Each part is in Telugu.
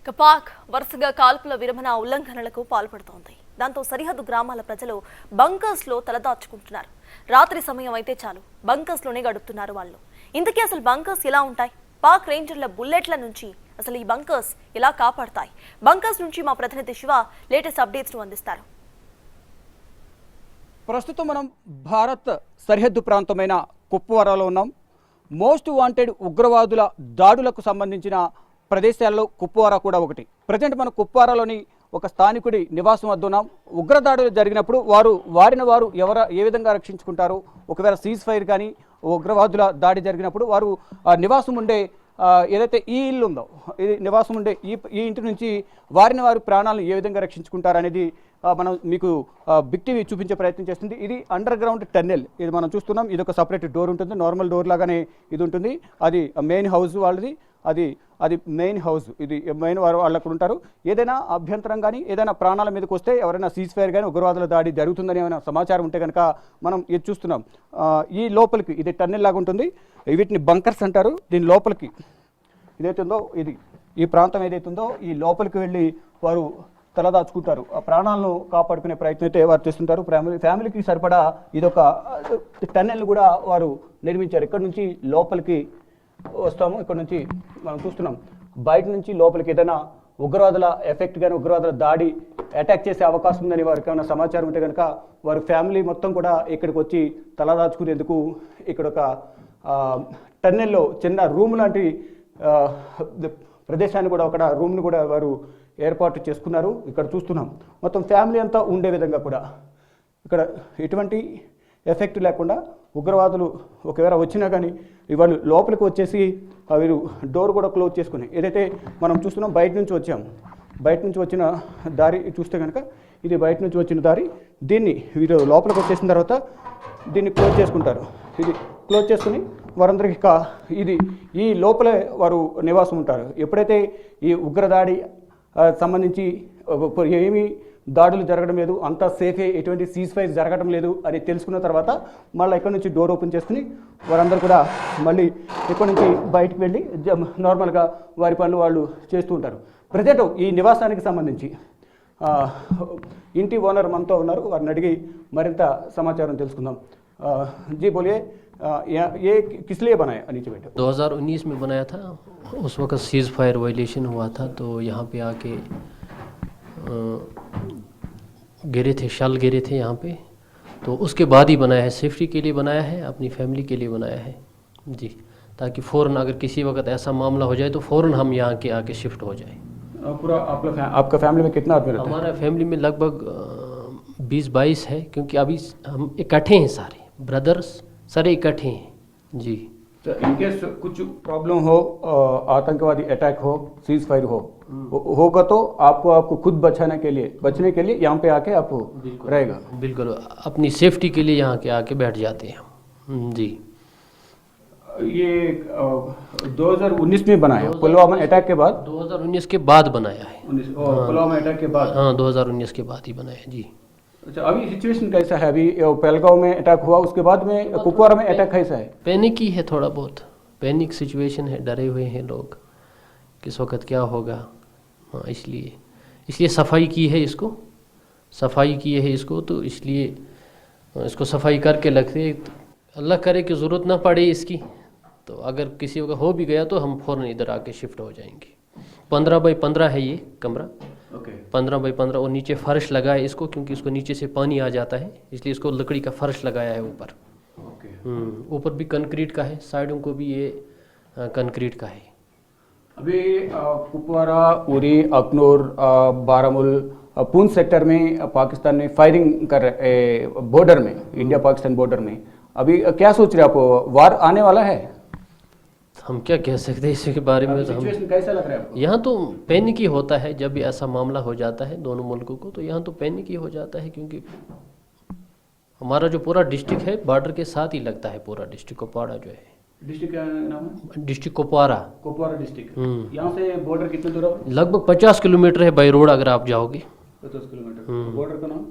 పాక్ వరుసగా కాల్పుల విరమణ ఉల్లంఘనలకు పాల్పడుతోంది. దాంతో సరిహద్దు గ్రామాల ప్రజలు బంకర్స్ లో తలదాచుకుంటున్నారు. రాత్రి సమయం అయితే చాలు బంకర్స్ లోనే గడుపుతున్నారు వాళ్ళు. ఇంతకీ అసలు బంకర్స్ ఎలా ఉంటాయి? పాక్ రేంజర్ల బుల్లెట్ల నుంచి అసలు ఈ బంకర్స్ ఎలా కాపాడతాయి? బంకర్స్ నుంచి మా ప్రతినిధి శివ లేటెస్ట్ అప్డేట్స్ ను అందిస్తారు. ప్రస్తుతం మనం భారత్ సరిహద్దు ప్రాంతమైన కుప్వారాలో ఉన్నాం. మోస్ట్ వాంటెడ్ ఉగ్రవాదుల దాడులకు సంబంధించిన ప్రదేశాల్లో కుప్వారా కూడా ఒకటి. ప్రజెంట్ మన కుప్వారాలోని ఒక స్థానికుడి నివాసం వద్ద ఉన్నాం. ఉగ్రదాడులు జరిగినప్పుడు వారిని వారు ఏ విధంగా రక్షించుకుంటారు? ఒకవేళ సీజ్ ఫైర్ కానీ ఉగ్రవాదుల దాడి జరిగినప్పుడు వారు నివాసం ఉండే ఏదైతే ఈ ఇల్లు ఉందో, ఇది నివాసం ఉండే ఈ ఇంటి నుంచి వారిని వారు ప్రాణాలను ఏ విధంగా రక్షించుకుంటారు అనేది మనం మీకు బిగ్ టీవీ చూపించే ప్రయత్నం చేస్తుంది. ఇది అండర్ గ్రౌండ్ టన్నెల్. ఇది మనం చూస్తున్నాం. ఇది ఒక సపరేట్ డోర్ ఉంటుంది, నార్మల్ డోర్ లాగానే ఇది ఉంటుంది. అది మెయిన్ హౌస్ వాళ్ళది. అది మెయిన్ హౌస్. ఇది మెయిన్ వాళ్ళు అక్కడ ఉంటారు. ఏదైనా అభ్యంతరం కానీ ఏదైనా ప్రాణాల మీదకి వస్తే, ఎవరైనా సీజ్ ఫైర్ కానీ ఉగ్రవాదుల దాడి జరుగుతుందని ఏమైనా సమాచారం ఉంటే కనుక మనం ఇది చూస్తున్నాం. ఈ లోపలికి ఇది టన్నెల్ లాగా ఉంటుంది. వీటిని బంకర్స్ అంటారు. దీని లోపలికి ఏదైతే ఉందో ఈ ప్రాంతం ఏదైతే ఉందో ఈ లోపలికి వెళ్ళి వారు తలదాచుకుంటారు. ఆ ప్రాణాలను కాపాడుకునే ప్రయత్నం అయితే వారు చేస్తుంటారు. ఫ్యామిలీకి సరిపడా ఇదొక టన్నెల్ కూడా వారు నిర్మించారు. ఇక్కడ నుంచి లోపలికి వస్తాము. ఇక్కడ నుంచి మనం చూస్తున్నాం బయట నుంచి లోపలికి ఏదైనా ఉగ్రవాదుల ఎఫెక్ట్ కానీ ఉగ్రవాదుల దాడి అటాక్ చేసే అవకాశం ఉందని వారికి ఏమైనా సమాచారం ఉంటే కనుక వారి ఫ్యామిలీ మొత్తం కూడా ఇక్కడికి వచ్చి తలదాచుకునేందుకు ఇక్కడ ఒక టన్నెల్లో చిన్న రూమ్ లాంటి ప్రదేశాన్ని కూడా ఒక రూమ్ని కూడా వారు ఏర్పాటు చేసుకున్నారు. ఇక్కడ చూస్తున్నాం మొత్తం ఫ్యామిలీ అంతా ఉండే విధంగా కూడా ఇక్కడ ఎటువంటి ఎఫెక్ట్ లేకుండా ఉగ్రవాదులు ఒకవేళ వచ్చినా కానీ వాళ్ళు లోపలికి వచ్చేసి వీరు డోర్ కూడా క్లోజ్ చేసుకుని ఏదైతే మనం చూస్తున్నాం బయట నుంచి వచ్చాము. బయట నుంచి వచ్చిన దారి చూస్తే కనుక ఇది బయట నుంచి వచ్చిన దారి. దీన్ని వీరు లోపలికి వచ్చేసిన తర్వాత దీన్ని క్లోజ్ చేసుకుంటారు. ఇది క్లోజ్ చేసుకుని వారందరికీ ఈ లోపలే వారు నివాసం ఉంటారు. ఎప్పుడైతే ఈ ఉగ్రదాడి సంబంధించి ఏమీ దాడులు జరగడం లేదు, అంతా సేఫే, ఎటువంటి సీజ్ ఫైర్ జరగడం లేదు అని తెలుసుకున్న తర్వాత మళ్ళీ ఇక్కడ నుంచి డోర్ ఓపెన్ చేసుకుని వారందరూ కూడా మళ్ళీ ఇక్కడ నుంచి బయటకు వెళ్ళి నార్మల్గా వారి పనులు వాళ్ళు చేస్తూ ఉంటారు. ప్రజెంట్ ఈ నివాసానికి సంబంధించి ఇంటి ఓనర్ మనతో ఉన్నారు. వారిని అడిగి మరింత సమాచారం తెలుసుకుందాం. जी बोलिए, ये किस लिए बनाया? नीचे बैठे। 2019 में बनाया था. उस वक्त सीज फायर वायलेशन हुआ था तो यहाँ पे आके गिरे थे, शल गिरे थे यहाँ पे. तो उसके बाद ही बनाया है, सेफ्टी के लिए बनाया है, अपनी फैमिली के लिए बनाया है जी, ताकि फ़ौरन अगर किसी वक्त ऐसा मामला हो जाए तो फ़ौरन हम यहाँ के आके शिफ्ट हो जाए. पूरा आपका फैमिली में कितना आदमी रहता है? हमारा फैमिली में लगभग 20-22 है, क्योंकि अभी हम इकट्ठे हैं, सारे ब्रदर्स सारे इकट्ठे हैं जी. तो इनकेस कुछ प्रॉब्लम हो, आतंकवादी अटैक हो, सीज फायर होगा तो आपको खुद बचने के लिए यहाँ पे आके आप रहेगा? बिल्कुल, अपनी सेफ्टी के लिए यहाँ के आके बैठ जाते हैं हम जी. ये 2019 में बनाया, पुलवामा अटैक के बाद? 2019 के बाद बनाया है. पुलवामा अटैक के बाद? हाँ, 2019 के बाद ही बनाया है जी. अच्छा, अभी सिचुएशन कैसा है? अभी पहलगांव में अटैक हुआ, उसके बाद में कुपवारा में अटैक कैसा है? पैनिक ही है, थोड़ा बहुत पैनिक सिचुएशन है, डरे हुए हैं लोग किस वक्त क्या होगा. हाँ, इसलिए सफाई की है इसको तो इसलिए इसको सफाई करके लगते. अल्लाह करे कि ज़रूरत ना पड़े इसकी, तो अगर किसी वक्त हो भी गया तो हम फ़ौरन इधर आके शिफ्ट हो जाएंगे. 15x15 है ये कमरा. 15x15 और नीचे फर्श लगा है इसको, क्योंकि इसको नीचे से पानी आ जाता है, इसलिए इसको लकड़ी का फर्श लगाया है ऊपर. ऊपर भी कंक्रीट का है, साइडों को भी ये कंक्रीट का है. अभी कुपवारा, उरी, अखनूर, बारामुल, पूंछ सेक्टर में पाकिस्तान में फायरिंग कर रहे, बॉर्डर में, इंडिया पाकिस्तान बॉर्डर में अभी क्या सोच रहे हैं? आपको वार आने वाला है? हम क्या कह सकते हैं इसके बारे में. तो सिचुएशन कैसा लग रहा है आपको? यहाँ तो पैनिक ही होता है जब भी ऐसा मामला हो जाता है दोनों मुल्कों को, तो यहाँ तो पैनिक ही हो जाता है, क्योंकि हमारा जो पूरा डिस्ट्रिक्ट है बॉर्डर के साथ ही लगता है. पूरा डिस्ट्रिक्ट कुपवाड़ा जो है, डिस्ट्रिक्ट का नाम है? District Kupwara district. यहाँ से बॉर्डर कितने दूर है? लगभग 50 किलोमीटर है बाई रोड अगर आप जाओगे. 50 किलोमीटर. बॉर्डर का नाम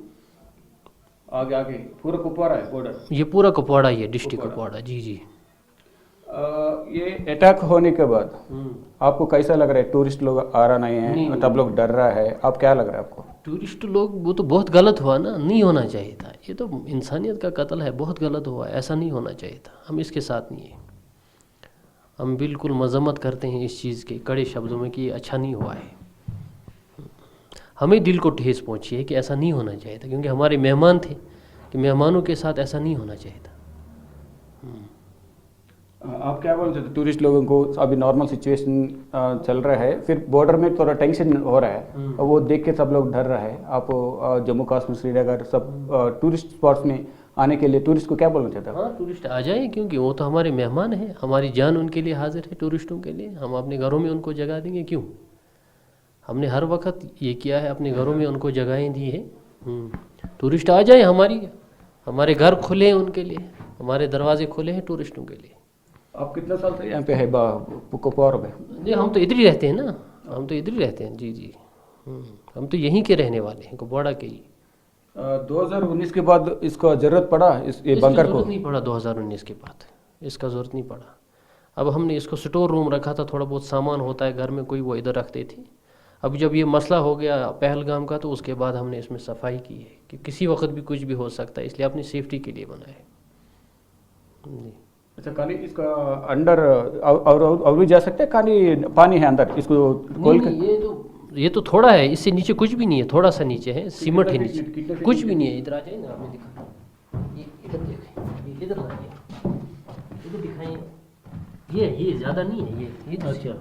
आगे पूरा कुपवारा है बॉर्डर? ये पूरा कुपवाड़ा ही है, डिस्ट्रिक्ट कुपवाड़ा जी. ये अटैक होने के बाद आपको कैसा लग रहा है? टूरिस्ट लोग आ रहा नहीं है, नहीं। सब लोग डर रहा है, आप क्या लग रहा है आपको? टूरिस्ट लोग वो तो बहुत गलत हुआ ना, नहीं होना चाहिए था। ये तो इंसानियत का कत्ल है, बहुत गलत हुआ, ऐसा नहीं होना चाहिए था। हम इसके साथ नहीं है, हम बिल्कुल मजम्मत करते हैं इस चीज़ के कड़े शब्दों में कि ये अच्छा नहीं हुआ है। हमें दिल को ठेस पहुंची है कि ऐसा नहीं होना चाहिए था, क्योंकि हमारे मेहमान थे, कि मेहमानों के साथ ऐसा नहीं होना चाहिए था। आप क्या बोलना चाहते? टूरिस्ट लोगों को अभी नॉर्मल सिचुएशन चल रहा है, फिर बॉर्डर में थोड़ा टेंशन हो रहा है और वो देख के सब लोग डर रहा है। आप जम्मू कश्मीर, श्रीनगर सब टूरिस्ट स्पॉट्स में आने के लिए टूरिस्ट को क्या बोलना चाहते हैं? हाँ, टूरिस्ट आ जाए, क्योंकि वो तो हमारे मेहमान हैं, हमारी जान उनके लिए हाजिर है। टूरिस्टों के लिए हम अपने घरों में उनको जगह देंगे क्यों? हमने हर वक्त ये किया है, अपने घरों में उनको जगहें दी है। टूरिस्ट आ जाए, हमारे घर खुले हैं उनके लिए, हमारे दरवाजे खुले हैं टूरिस्टों के लिए। आप कितना साल से यहाँ पे है कुपवारा में? जी, हम तो इधर ही रहते हैं ना, हम तो इधर ही रहते हैं। जी जी, हम तो यहीं के रहने वाले हैं, कुपवाड़ा के ही। 2019 के बाद इसको जरूरत पड़ा ये बंकर को? जरूरत नहीं पड़ा 2019 के बाद, इसका जरूरत नहीं पड़ा। अब हमने इसको स्टोर रूम रखा था, थोड़ा बहुत सामान होता है घर में कोई, वो इधर रखते थे। अब जब ये मसला हो गया पहलगाम का, तो उसके बाद हमने इसमें सफाई की है कि किसी वक्त भी कुछ भी हो सकता है, इसलिए अपनी सेफ्टी के लिए बनाया है। जी। अच्छा, खाली इसका अंडर और भी जा सकते हैं? खाली पानी है अंदर, इसको खोल के? ये तो थोड़ा है, इससे नीचे कुछ भी नहीं है, थोड़ा सा नीचे है, सीमेंट है नीचे, कितने फीट कुछ भी नहीं है। इधर आ जाइए ना, आपने दिखा, ये इधर देखें, ये इधर लाइए, इधर दिखाइए। ये ज़्यादा नहीं है, ये अच्छा।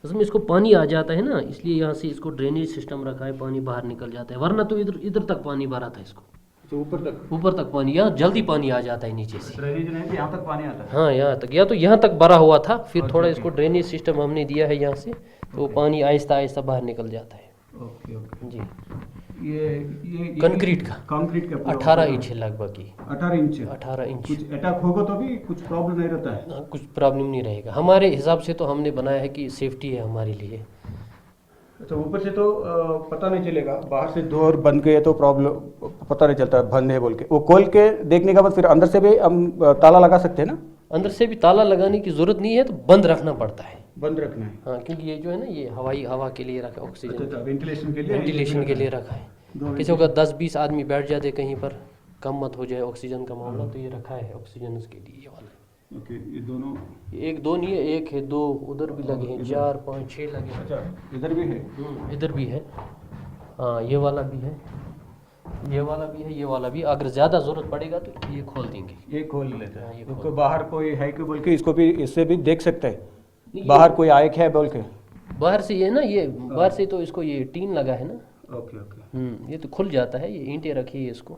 उसमें इसको पानी आ जाता है ना, इसलिए यहाँ से इसको ड्रेनेज सिस्टम रखा है, पानी बाहर निकल जाता है, वरना तो इधर तक पानी भरा था इसको, तो ऊपर तक पानी, यहाँ जल्दी पानी आ जाता है नीचे से। ड्रेनेज नहीं, यहाँ तक पानी आता है? हाँ, यहाँ तक, या तो यहाँ तक भरा हुआ था, फिर थोड़ा इसको ड्रेनेज सिस्टम हमने दिया है यहाँ से, तो पानी आहिस्ता आहिस्ता बाहर निकल जाता है। Okay okay. जी, ये कंक्रीट का 18 इंच है लगभग, ये 18 इंच। 18 इंच। कुछ अटैक होगा तो भी कुछ प्रॉब्लम नहीं रहता है? हाँ, कुछ प्रॉब्लम नहीं रहेगा हमारे हिसाब से, तो हमने बनाया है कि सेफ्टी है हमारे लिए। अच्छा, ऊपर से तो पता नहीं चलेगा, बाहर से डोर बंद गए तो प्रॉब्लम पता नहीं चलता बंद है बोल के। वो खोल के देखने के बाद फिर अंदर से भी हम ताला लगा सकते हैं ना? अंदर से भी ताला लगाने की जरूरत नहीं है, तो बंद रखना पड़ता है। बंद रखना है? हाँ, क्योंकि ये जो है ना, ये हवा के लिए रखा है, ऑक्सीजन वेंटिलेशन के लिए? वेंटिलेशन के लिए रखा है। किसी को 10-20 आदमी बैठ जाते कहीं पर, कम मत हो जाए ऑक्सीजन का मामला, तो ये रखा है ऑक्सीजन के लिए, ये वाला। ओके, ये दोनों? एक दो नहीं है, एक है, दो उधर भी लगे हैं, 4 5 6 लगे हैं। अच्छा, इधर भी है? इधर भी है। हाँ, ये वाला भी है, ये वाला भी है, ये वाला भी। अगर ज़्यादा ज़रूरत पड़ेगा तो ये खोल देंगे। ये खोल लेते हाँ, ये हैं। खोल तो बाहर कोई है कि बोल के इसको भी, इससे भी देख सकते हैं बाहर कोई आए क्या है बोल के? बाहर से ये ना, ये बाहर से तो इसको ये टीन लगा है ना। Okay okay. ये तो खुल जाता है, ये ईंटें रखी है इसको।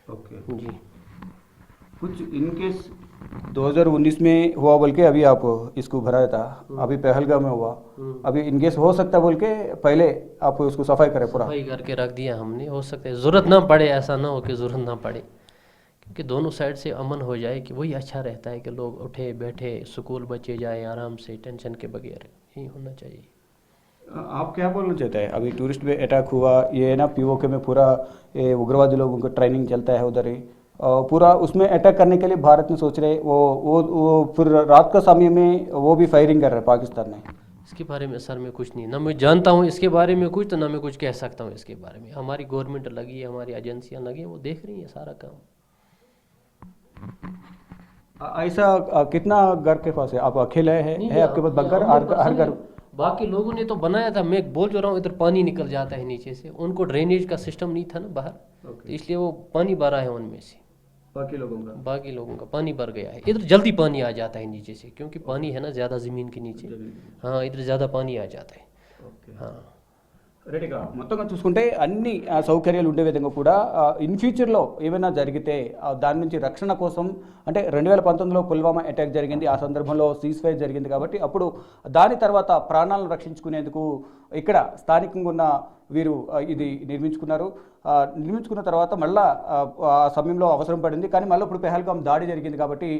ओके जी। कुछ इनकेस 2019 में हुआ बोल के अभी आप इसको भराया था, अभी पहलगाम में हुआ, अभी इनकेस हो सकता बोल के पहले आप उसको सफाई करें पूरा? सफाई करके रख दिया हमने, हो सकता है ज़रूरत ना पड़े, ऐसा ना हो कि ज़रूरत ना पड़े, क्योंकि दोनों साइड से अमन हो जाए कि वही अच्छा रहता है कि लोग उठे बैठे, स्कूल बच्चे जाए आराम से, टेंशन के बगैर, यही होना चाहिए। आप क्या बोलना चाहते हैं? अभी टूरिस्ट पे अटैक हुआ, ये ना पीओके में पूरा ये उग्रवादी लोगों का ट्रेनिंग चलता है उधर ही, और पूरा उसमें अटैक करने के लिए भारत में सोच रहे, वो फिर रात का समय में वो भी फायरिंग कर रहे हैं पाकिस्तान में। इसके बारे में सर मैं कुछ नहीं, ना मैं जानता हूँ इसके बारे में कुछ, तो ना मैं कुछ कह सकता हूँ इसके बारे में। हमारी गवर्नमेंट लगी है, हमारी एजेंसियाँ लगी हैं, वो देख रही हैं सारा काम। ऐसा कितना घर के पास है? आप अकेले है आपके पास बंकर? हर घर? बाकी लोगों ने तो बनाया था, मैं बोल जो रहा हूँ, इधर पानी निकल जाता है नीचे से, उनको ड्रेनेज का सिस्टम नहीं था ना बाहर, तो इसलिए वो पानी भरा है उनमें से। बाकी लोगों का पानी भर गया है, इधर जल्दी पानी आ जाता है नीचे से, क्योंकि पानी है ना ज़्यादा ज़मीन के नीचे। हाँ, इधर ज़्यादा पानी आ जाता है। हाँ, రెడీగా మొత్తంగా చూసుకుంటే అన్ని సౌకర్యాలు ఉండే విధంగా కూడా ఇన్ ఫ్యూచర్లో ఏమైనా జరిగితే దాని నుంచి రక్షణ కోసం, అంటే 2019లో పుల్వామా అటాక్ జరిగింది, ఆ సందర్భంలో సీజ్ ఫైర్ జరిగింది కాబట్టి అప్పుడు దాని తర్వాత ప్రాణాలను రక్షించుకునేందుకు ఇక్కడ స్థానికంగా ఉన్న వీరు ఇది నిర్మించుకున్నారు. నిర్మించుకున్న తర్వాత మళ్ళా ఆ సమయంలో అవసరం పడింది. కానీ మళ్ళీ ఇప్పుడు పెహల్గాం దాడి జరిగింది కాబట్టి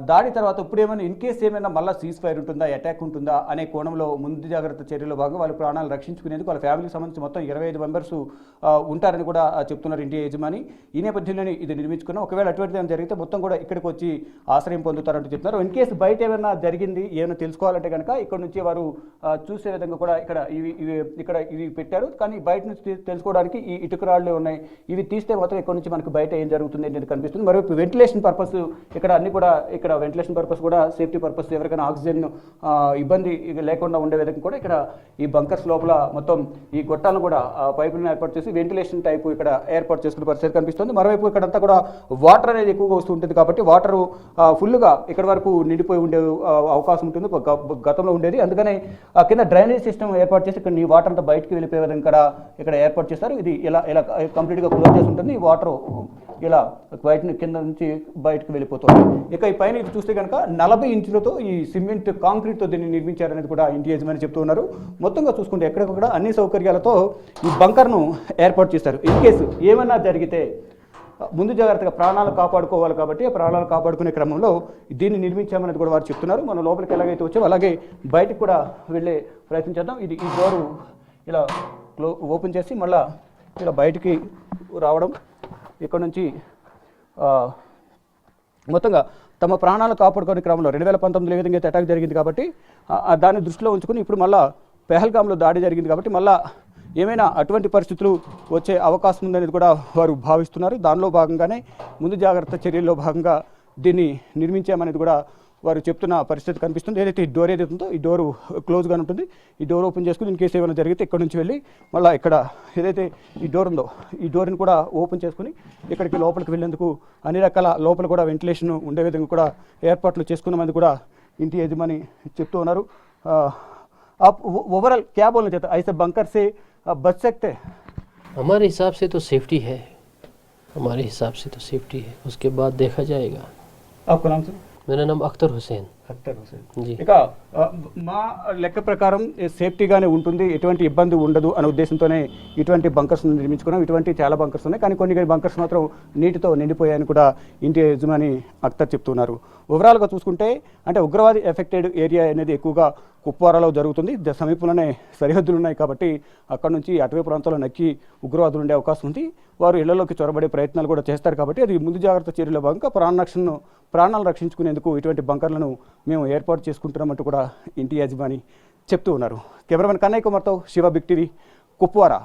దాడి తర్వాత ఇప్పుడు ఏమైనా ఇన్ కేస్ ఏమైనా మళ్ళీ సీజ్ ఫైర్ ఉంటుందా, అటాక్ ఉంటుందా అనే కోణంలో ముందు జాగ్రత్త చర్యలో భాగంగా వాళ్ళ ప్రాణాలు రక్షించుకునేందుకు వాళ్ళ ఫ్యామిలీకి సంబంధించి మొత్తం 25 మెంబర్స్ ఉంటారని కూడా చెప్తున్నారు ఇండియా యజమాని. ఈ నేపథ్యంలోనే ఇది నిర్మించుకున్నాం. ఒకవేళ అటువంటిది ఏమైనా జరిగితే మొత్తం కూడా ఇక్కడికి వచ్చి ఆశ్రయం పొందుతారంటూ చెప్తున్నారు. ఇన్ కేసు బయట ఏమైనా జరిగింది, ఏమైనా తెలుసుకోవాలంటే కనుక ఇక్కడ నుంచి వారు చూసే విధంగా కూడా ఇక్కడ ఇవి పెట్టారు. కానీ బయట నుంచి తెలుసుకోవడానికి ఈ ఇటుక రాళ్ళు ఉన్నాయి. ఇవి తీస్తే మాత్రం ఇక్కడ నుంచి మనకు బయట ఏం జరుగుతుంది అనేది కనిపిస్తుంది. మరోవైపు వెంటిలేషన్ పర్పస్ ఇక్కడ అన్ని కూడా ఇక్కడ వెంటిలేషన్ పర్పస్ కూడా సేఫ్టీ పర్పస్ ఎవరికైనా ఆక్సిజన్ ఇబ్బంది లేకుండా ఉండే విధంగా కూడా ఇక్కడ ఈ బంకర్స్ లోపల మొత్తం ఈ గొట్టాలను కూడా పైపులను ఏర్పాటు చేసి వెంటిలేషన్ టైప్ ఇక్కడ ఏర్పాటు చేసుకునే పరిస్థితి కనిపిస్తుంది. మరోవైపు ఇక్కడంతా కూడా వాటర్ అనేది ఎక్కువగా వస్తూ ఉంటుంది కాబట్టి వాటర్ ఫుల్గా ఇక్కడ వరకు నిండిపోయి ఉండే అవకాశం ఉంటుంది, గతంలో ఉండేది. అందుకని కింద డ్రైనేజ్ సిస్టమ్ ఏర్పాటు చేసి ఇక్కడ ఈ వాటర్ అంతా బయటకు వెళ్ళిపోయే విధంగా ఇక్కడ ఏర్పాటు చేస్తారు. ఇది ఇలా కంప్లీట్గా క్లోజ్ చేసి ఉంటుంది. ఈ వాటర్ ఇలా బయట కింద నుంచి బయటకు వెళ్ళిపోతుంది. ఇక ఈ పైన ఇది చూస్తే కనుక 40 ఇంచులతో ఈ సిమెంట్ కాంక్రీట్తో దీన్ని నిర్మించారనేది కూడా ఇండియా యజమాని చెప్తూ ఉన్నారు. మొత్తంగా చూసుకుంటే ఎక్కడికక్కడ అన్ని సౌకర్యాలతో ఈ బంకర్ను ఏర్పాటు చేశారు. ఇన్ కేసు ఏమన్నా జరిగితే ముందు జాగ్రత్తగా ప్రాణాలు కాపాడుకోవాలి కాబట్టి ఆ ప్రాణాలు కాపాడుకునే క్రమంలో దీన్ని నిర్మించామనేది కూడా వారు చెప్తున్నారు. మనం లోపలికి ఎలాగైతే వచ్చామో అలాగే బయటకు కూడా వెళ్ళే ప్రయత్నం చేద్దాం. ఈ డోరు ఇలా ఓపెన్ చేసి మళ్ళీ ఇలా బయటికి రావడం, ఇక్కడ నుంచి మొత్తంగా తమ ప్రాణాలు కాపాడుకునే క్రమంలో 2019 ఏ విధంగా అయితే అటాక్ జరిగింది కాబట్టి దాన్ని దృష్టిలో ఉంచుకుని ఇప్పుడు మళ్ళీ పెహల్గాంలో దాడి జరిగింది కాబట్టి మళ్ళీ ఏమైనా అటువంటి పరిస్థితులు వచ్చే అవకాశం ఉందనేది కూడా వారు భావిస్తున్నారు. దానిలో భాగంగానే ముందు జాగ్రత్త చర్యల్లో భాగంగా దీన్ని నిర్మించామనేది కూడా వారు చెప్తున్న పరిస్థితి కనిపిస్తుంది. ఏదైతే ఈ డోర్ ఏదైతే ఉందో ఈ డోరు క్లోజ్గా ఉంటుంది. ఈ డోర్ ఓపెన్ చేసుకుని ఇన్ కేసు ఏమైనా జరిగితే ఇక్కడ నుంచి వెళ్ళి మళ్ళీ ఇక్కడ ఏదైతే ఈ డోర్ ఉందో ఈ డోర్ని కూడా ఓపెన్ చేసుకుని ఇక్కడికి లోపలికి వెళ్ళేందుకు అన్ని రకాల లోపల కూడా వెంటిలేషన్ ఉండే విధంగా కూడా ఏర్పాట్లు చేసుకున్నామని కూడా ఇంటి యజమాని చెప్తూ ఉన్నారు. ओवरऑल क्या बोलना चाहते हैं, ऐसे बंकर से बच सकते हैं? हमारे हिसाब से तो सेफ्टी है, हमारे हिसाब से तो सेफ्टी है, उसके बाद देखा जाएगा. आपका नाम सर? मेरा नाम अख्तर हुसैन. जी. ఇక మా లెక్క ప్రకారం సేఫ్టీగానే ఉంటుంది, ఎటువంటి ఇబ్బంది ఉండదు అనే ఉద్దేశంతోనే ఇటువంటి బంకర్స్ నిర్మించుకున్నాం. ఇటువంటి చాలా బంకర్స్ ఉన్నాయి, కానీ కొన్ని బంకర్స్ మాత్రం నీటితో నిండిపోయాయని కూడా ఇంటి యజమాని అఖ్తర్ చెప్తున్నారు. ఓవరాల్గా చూసుకుంటే అంటే ఉగ్రవాది ఎఫెక్టెడ్ ఏరియా అనేది ఎక్కువగా కుప్వారాలో జరుగుతుంది. సమీపంలోనే సరిహద్దులు ఉన్నాయి కాబట్టి అక్కడ నుంచి అటవీ ప్రాంతాల్లో నక్కి ఉగ్రవాదులు ఉండే అవకాశం ఉంది. వారు ఇళ్లలోకి చొరబడే ప్రయత్నాలు కూడా చేస్తారు కాబట్టి అది ముందు జాగ్రత్త చర్యలో భాగంగా ప్రాణాలు రక్షించుకునేందుకు ఇటువంటి బంకర్లను మేము ఏర్పాటు చేసుకుంటున్నామంటూ కూడా ఇంటి యజమాని చెప్తూ ఉన్నారు. కెమెరామెన్ కన్నయ్య కుమార్తో శివ, బిగ్ టీవీ, కుప్వారా.